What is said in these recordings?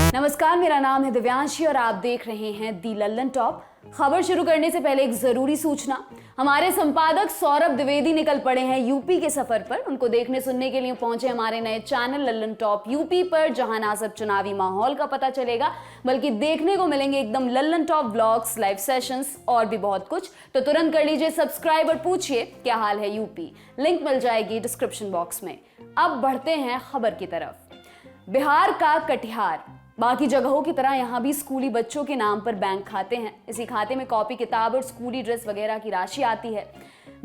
नमस्कार, मेरा नाम है दिव्यांशी और आप देख रहे हैं दी लल्लन टॉप। खबर शुरू करने से पहले एक जरूरी सूचना। हमारे संपादक सौरभ द्विवेदी निकल पड़े हैं यूपी के सफर पर। उनको देखने सुनने के लिए पहुंचे हमारे नए चैनल लल्लन टॉप यूपी पर, जहां ना सिर्फ चुनावी माहौल का पता चलेगा बल्कि देखने को मिलेंगे एकदम Lallan top vlogs, live sessions और भी बहुत कुछ। तो तुरंत कर लीजिए सब्सक्राइब और पूछिए क्या हाल है यूपी। लिंक मिल जाएगी डिस्क्रिप्शन बॉक्स में। अब बढ़ते हैं खबर की तरफ। बिहार का कटिहार। बाकी जगहों की तरह यहाँ भी स्कूली बच्चों के नाम पर बैंक खाते हैं। इसी खाते में कॉपी किताब और स्कूली ड्रेस वगैरह की राशि आती है।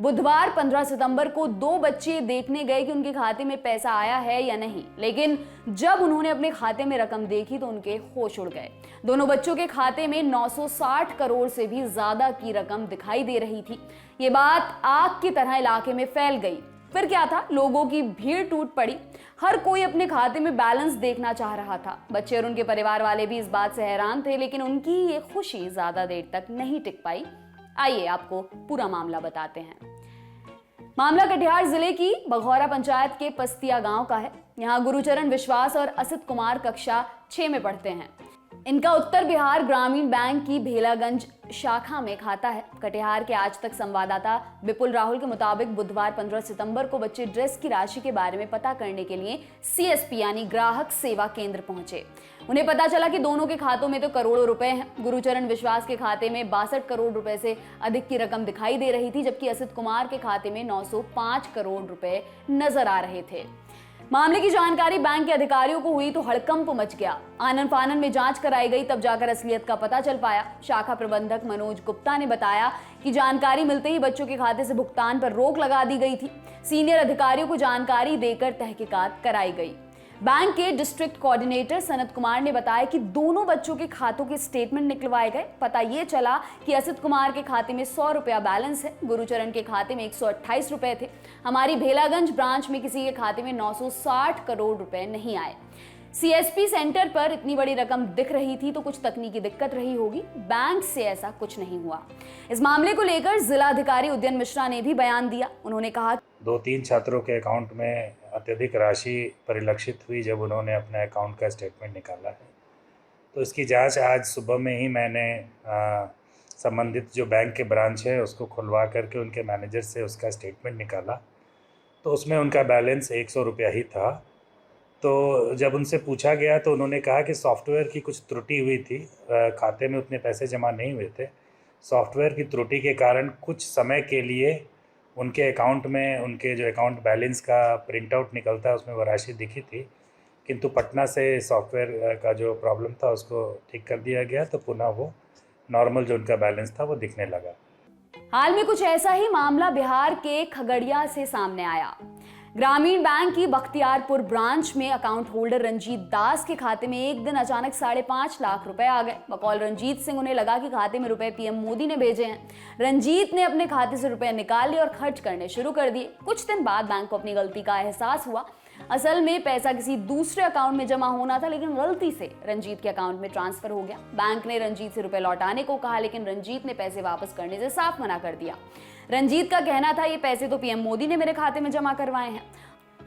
बुधवार 15 सितंबर को 2 बच्चे देखने गए कि उनके खाते में पैसा आया है या नहीं, लेकिन जब उन्होंने अपने खाते में रकम देखी तो उनके होश उड़ गए। दोनों बच्चों के खाते में 960 करोड़ से भी ज्यादा की रकम दिखाई दे रही थी। ये बात आग की तरह इलाके में फैल गई। फिर क्या था, लोगों की भीड़ टूट पड़ी। हर कोई अपने खाते में बैलेंस देखना चाह रहा था। बच्चे और उनके परिवार वाले भी इस बात से हैरान थे, लेकिन उनकी ये खुशी ज्यादा देर तक नहीं टिक पाई। आइए आपको पूरा मामला बताते हैं। मामला कटिहार जिले की बघौरा पंचायत के पस्तिया गांव का है। यहाँ गुरुचरण विश्वास और असित कुमार कक्षा 6 में पढ़ते हैं। इनका उत्तर बिहार ग्रामीण बैंक की भेलागंज शाखा में खाता है। कटिहार के आज तक संवाददाता विपुल राहुल के मुताबिक बुधवार 15 सितंबर को बच्चे ड्रेस की राशि के बारे में पता करने के लिए सीएसपी यानी ग्राहक सेवा केंद्र पहुंचे। उन्हें पता चला कि दोनों के खातों में तो करोड़ों रुपए हैं। गुरुचरण विश्वास के खाते में 62 करोड़ रुपए से अधिक की रकम दिखाई दे रही थी, जबकि असित कुमार के खाते में 905 करोड़ रुपए नजर आ रहे थे। मामले की जानकारी बैंक के अधिकारियों को हुई तो हड़कंप मच गया। आनन फानन में जांच कराई गई, तब जाकर असलियत का पता चल पाया। शाखा प्रबंधक मनोज गुप्ता ने बताया कि जानकारी मिलते ही बच्चों के खाते से भुगतान पर रोक लगा दी गई थी। सीनियर अधिकारियों को जानकारी देकर तहकीकात कराई गई। बैंक के डिस्ट्रिक्ट कोऑर्डिनेटर सनत कुमार ने बताया कि दोनों बच्चों के खातों के स्टेटमेंट निकलवाए गए। पता ये चला कि असित कुमार के खाते में 100 रुपया बैलेंस है, गुरुचरण के खाते में 128 रुपए थे। हमारी भेलागंज ब्रांच में किसी के खाते में 960 करोड़ रुपए नहीं आए। सीएसपी सेंटर पर इतनी बड़ी रकम दिख रही थी तो कुछ तकनीकी दिक्कत रही होगी। बैंक से ऐसा कुछ नहीं हुआ। इस मामले को लेकर जिला अधिकारी उद्यन मिश्रा ने भी बयान दिया। उन्होंने कहा 2-3 छात्रों के अकाउंट में अत्यधिक राशि परिलक्षित हुई जब उन्होंने अपने अकाउंट का स्टेटमेंट निकाला है। तो इसकी जांच आज सुबह में ही मैंने संबंधित जो बैंक के ब्रांच है उसको खुलवा करके उनके मैनेजर से उसका स्टेटमेंट निकाला, तो उसमें उनका बैलेंस 100 रुपया ही था। तो जब उनसे पूछा गया तो उन्होंने कहा कि सॉफ्टवेयर की कुछ त्रुटि हुई थी, खाते में उतने पैसे जमा नहीं हुए थे। सॉफ्टवेयर की त्रुटि के कारण कुछ समय के लिए उनके अकाउंट में उनके जो अकाउंट बैलेंस का प्रिंट आउट निकलता है उसमें वो राशि दिखी थी, किंतु पटना से सॉफ्टवेयर का जो प्रॉब्लम था उसको ठीक कर दिया गया, तो पुनः वो नॉर्मल जो उनका बैलेंस था वो दिखने लगा। हाल में कुछ ऐसा ही मामला बिहार के खगड़िया से सामने आया। ग्रामीण बैंक की बख्तियारपुर ब्रांच में अकाउंट होल्डर रंजीत दास के खाते में एक दिन अचानक 5.5 लाख रुपए आ गए। बकौल रंजीत सिंह उन्हें लगा कि खाते में रुपए पीएम मोदी ने भेजे हैं। रंजीत ने अपने खाते से रुपए निकाल लिए और खर्च करने शुरू कर दिए। कुछ दिन बाद बैंक को अपनी गलती का एहसास हुआ। असल में पैसा किसी दूसरे अकाउंट में जमा होना था, लेकिन गलती से रंजीत के अकाउंट में ट्रांसफर हो गया। बैंक ने रंजीत से रुपए लौटाने को कहा, लेकिन रंजीत ने पैसे वापस करने से साफ मना कर दिया। रंजीत का कहना था ये पैसे तो पीएम मोदी ने मेरे खाते में जमा करवाए हैं।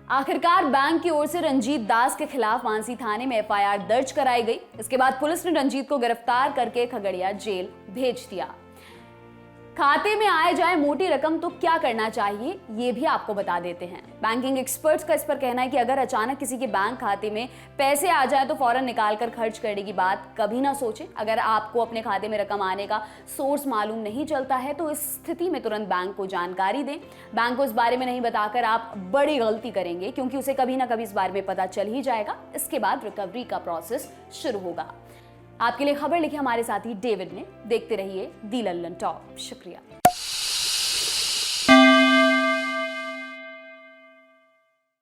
आखिरकार बैंक की ओर से रंजीत दास के खिलाफ मानसी थाने में एफआईआर दर्ज कराई गई। इसके बाद पुलिस ने रंजीत को गिरफ्तार करके खगड़िया जेल भेज दिया। खाते में आए जाए मोटी रकम तो क्या करना चाहिए ये भी आपको बता देते हैं। बैंकिंग एक्सपर्ट्स का इस पर कहना है कि अगर अचानक किसी के बैंक खाते में पैसे आ जाए तो फौरन निकाल कर खर्च करने की बात कभी ना सोचें। अगर आपको अपने खाते में रकम आने का सोर्स मालूम नहीं चलता है तो इस स्थिति में तुरंत बैंक को जानकारी दें। बैंक को इस बारे में नहीं बताकर आप बड़ी गलती करेंगे, क्योंकि उसे कभी ना कभी इस बारे में पता चल ही जाएगा। इसके बाद रिकवरी का प्रोसेस शुरू होगा। आपके लिए खबर लिखी हमारे साथी डेविड ने। देखते रहिए दी लल्लन टॉप। शुक्रिया।